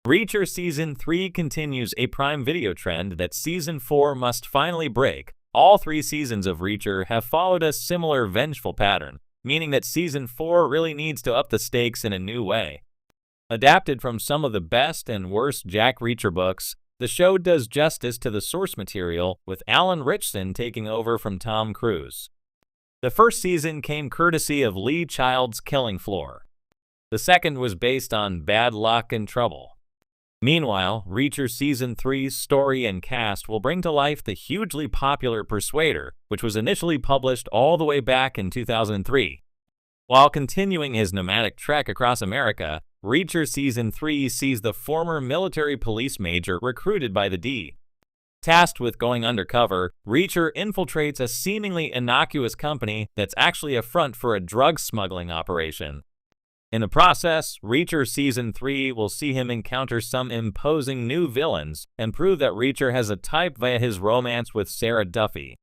Reacher Season 3 continues a Prime Video trend that Season 4 must finally break. All 3 seasons of Reacher have followed a similar vengeful pattern, meaning that Season 4 really needs to up the stakes in a new way. Adapted from some of the best and worst Jack Reacher books, the show does justice to the source material, with Alan Ritchson taking over from Tom Cruise. The first season came courtesy of Lee Child's Killing Floor. The second was based on Bad Luck and Trouble. Meanwhile, Reacher Season 3's story and cast will bring to life the hugely popular Persuader, which was initially published all the way back in 2003. While continuing his nomadic trek across America, Reacher Season 3 sees the former military police major recruited by the D. Tasked with going undercover, Reacher infiltrates a seemingly innocuous company that's actually a front for a drug smuggling operation. In the process, Reacher Season 3 will see him encounter some imposing new villains and prove that Reacher has a type via his romance with Sarah Duffy.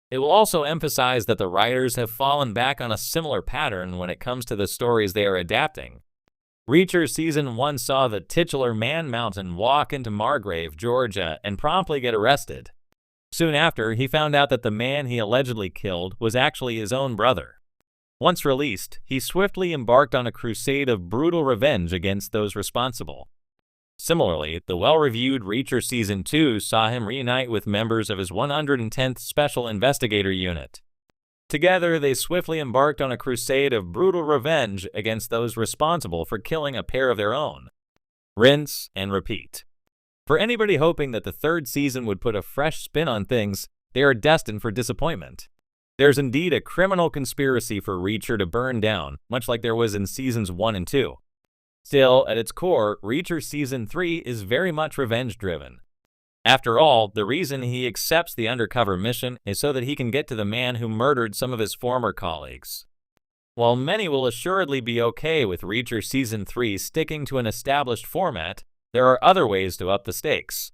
It will also emphasize that the writers have fallen back on a similar pattern when it comes to the stories they are adapting. Reacher Season 1 saw the titular Man Mountain walk into Margrave, Georgia, and promptly get arrested. Soon after, he found out that the man he allegedly killed was actually his own brother. Once released, he swiftly embarked on a crusade of brutal revenge against those responsible. Similarly, the well-reviewed Reacher Season 2 saw him reunite with members of his 110th Special Investigator Unit. Together, they swiftly embarked on a crusade of brutal revenge against those responsible for killing a pair of their own. Rinse and repeat. For anybody hoping that the third season would put a fresh spin on things, they are destined for disappointment. There's indeed a criminal conspiracy for Reacher to burn down, much like there was in Seasons 1 and 2. Still, at its core, Reacher Season 3 is very much revenge-driven. After all, the reason he accepts the undercover mission is so that he can get to the man who murdered some of his former colleagues. While many will assuredly be okay with Reacher Season 3 sticking to an established format, there are other ways to up the stakes.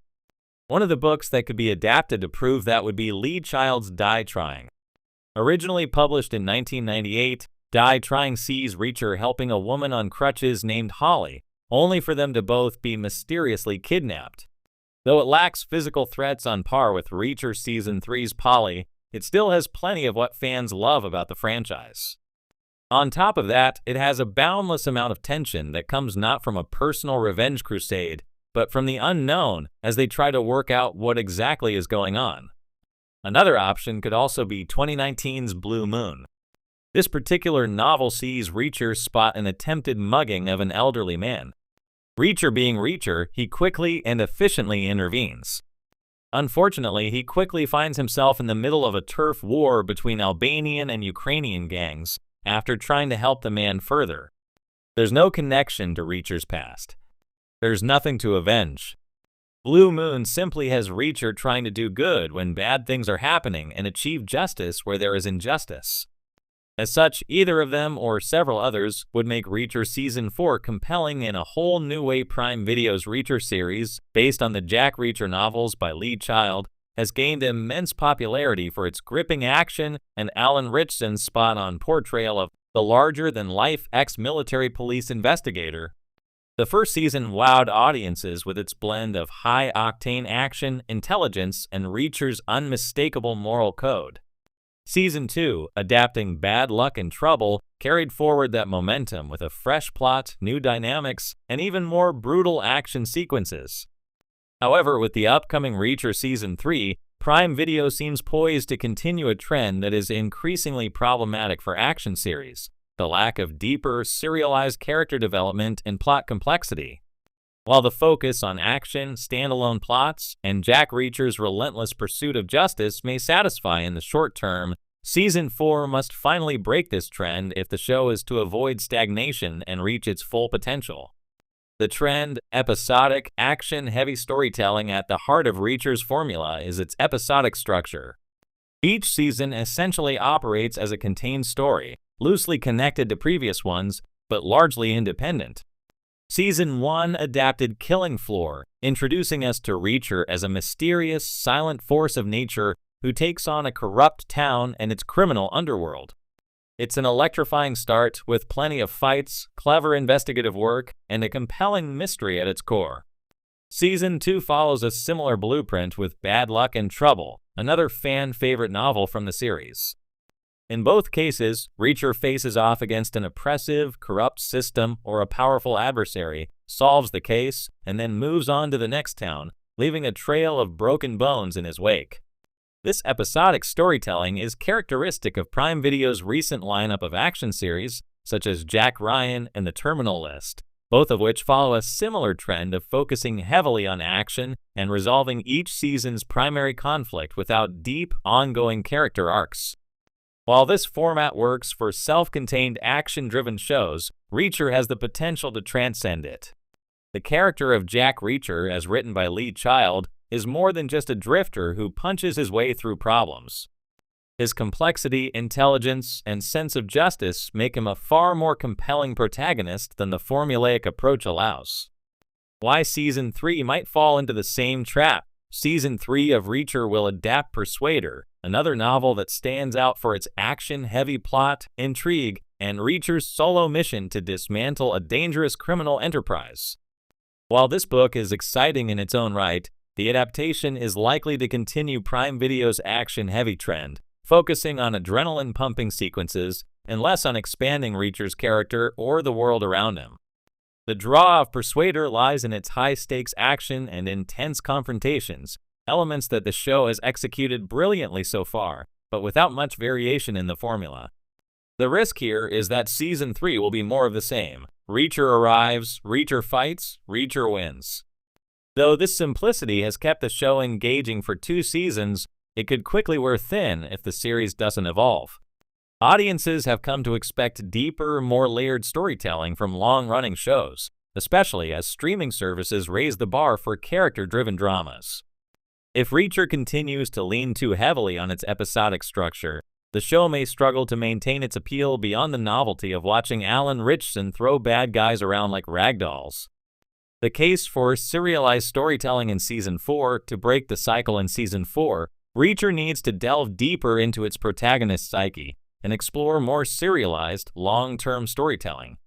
One of the books that could be adapted to prove that would be Lee Child's Die Trying. Originally published in 1998, Die Trying sees Reacher helping a woman on crutches named Holly, only for them to both be mysteriously kidnapped. Though it lacks physical threats on par with Reacher Season 3's Polly, it still has plenty of what fans love about the franchise. On top of that, it has a boundless amount of tension that comes not from a personal revenge crusade, but from the unknown as they try to work out what exactly is going on. Another option could also be 2019's Blue Moon. This particular novel sees Reacher spot an attempted mugging of an elderly man. Reacher being Reacher, he quickly and efficiently intervenes. Unfortunately, he quickly finds himself in the middle of a turf war between Albanian and Ukrainian gangs after trying to help the man further. There's no connection to Reacher's past. There's nothing to avenge. Blue Moon simply has Reacher trying to do good when bad things are happening and achieve justice where there is injustice. As such, either of them or several others would make Reacher Season 4 compelling in a whole new way. Prime Video's Reacher series, based on the Jack Reacher novels by Lee Child, has gained immense popularity for its gripping action and Alan Ritchson's spot-on portrayal of the larger-than-life ex-military police investigator. The first season wowed audiences with its blend of high-octane action, intelligence, and Reacher's unmistakable moral code. Season 2, adapting Bad Luck and Trouble, carried forward that momentum with a fresh plot, new dynamics, and even more brutal action sequences. However, with the upcoming Reacher Season 3, Prime Video seems poised to continue a trend that is increasingly problematic for action series: the lack of deeper, serialized character development and plot complexity. While the focus on action, standalone plots, and Jack Reacher's relentless pursuit of justice may satisfy in the short term, Season 4 must finally break this trend if the show is to avoid stagnation and reach its full potential. The trend, episodic, action-heavy storytelling at the heart of Reacher's formula is its episodic structure. Each season essentially operates as a contained story, loosely connected to previous ones, but largely independent. Season 1 adapted Killing Floor, introducing us to Reacher as a mysterious, silent force of nature who takes on a corrupt town and its criminal underworld. It's an electrifying start with plenty of fights, clever investigative work, and a compelling mystery at its core. Season 2 follows a similar blueprint with Bad Luck and Trouble, another fan-favorite novel from the series. In both cases, Reacher faces off against an oppressive, corrupt system or a powerful adversary, solves the case, and then moves on to the next town, leaving a trail of broken bones in his wake. This episodic storytelling is characteristic of Prime Video's recent lineup of action series, such as Jack Ryan and The Terminal List, both of which follow a similar trend of focusing heavily on action and resolving each season's primary conflict without deep, ongoing character arcs. While this format works for self-contained action-driven shows, Reacher has the potential to transcend it. The character of Jack Reacher, as written by Lee Child, is more than just a drifter who punches his way through problems. His complexity, intelligence, and sense of justice make him a far more compelling protagonist than the formulaic approach allows. Why Season 3 might fall into the same trap. Season 3 of Reacher will adapt Persuader, another novel that stands out for its action-heavy plot, intrigue, and Reacher's solo mission to dismantle a dangerous criminal enterprise. While this book is exciting in its own right, the adaptation is likely to continue Prime Video's action-heavy trend, focusing on adrenaline-pumping sequences and less on expanding Reacher's character or the world around him. The draw of Persuader lies in its high-stakes action and intense confrontations, elements that the show has executed brilliantly so far, but without much variation in the formula. The risk here is that Season 3 will be more of the same. Reacher arrives, Reacher fights, Reacher wins. Though this simplicity has kept the show engaging for 2 seasons, it could quickly wear thin if the series doesn't evolve. Audiences have come to expect deeper, more layered storytelling from long-running shows, especially as streaming services raise the bar for character-driven dramas. If Reacher continues to lean too heavily on its episodic structure, the show may struggle to maintain its appeal beyond the novelty of watching Alan Ritchson throw bad guys around like ragdolls. The case for serialized storytelling in Season 4 to break the cycle in Season 4, Reacher needs to delve deeper into its protagonist's psyche and explore more serialized, long-term storytelling.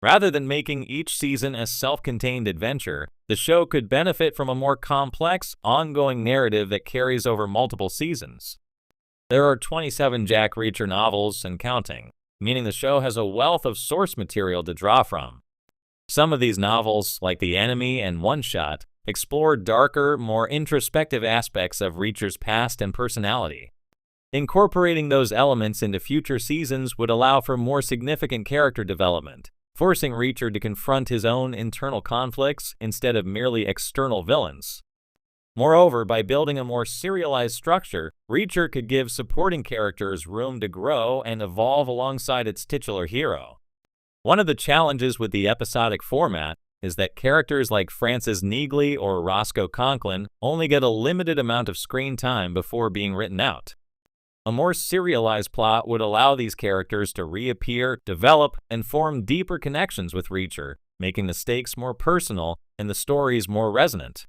Rather than making each season a self-contained adventure, the show could benefit from a more complex, ongoing narrative that carries over multiple seasons. There are 27 Jack Reacher novels and counting, meaning the show has a wealth of source material to draw from. Some of these novels, like The Enemy and One Shot, explore darker, more introspective aspects of Reacher's past and personality. Incorporating those elements into future seasons would allow for more significant character development, forcing Reacher to confront his own internal conflicts instead of merely external villains. Moreover, by building a more serialized structure, Reacher could give supporting characters room to grow and evolve alongside its titular hero. One of the challenges with the episodic format is that characters like Francis Neagley or Roscoe Conklin only get a limited amount of screen time before being written out. A more serialized plot would allow these characters to reappear, develop, and form deeper connections with Reacher, making the stakes more personal and the stories more resonant.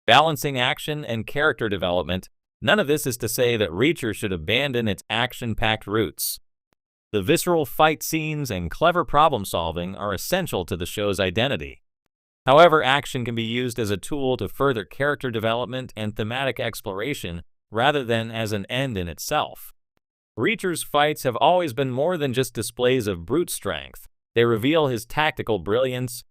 Balancing action and character development, none of this is to say that Reacher should abandon its action-packed roots. The visceral fight scenes and clever problem-solving are essential to the show's identity. However, action can be used as a tool to further character development and thematic exploration rather than as an end in itself. Reacher's fights have always been more than just displays of brute strength. They reveal his tactical brilliance,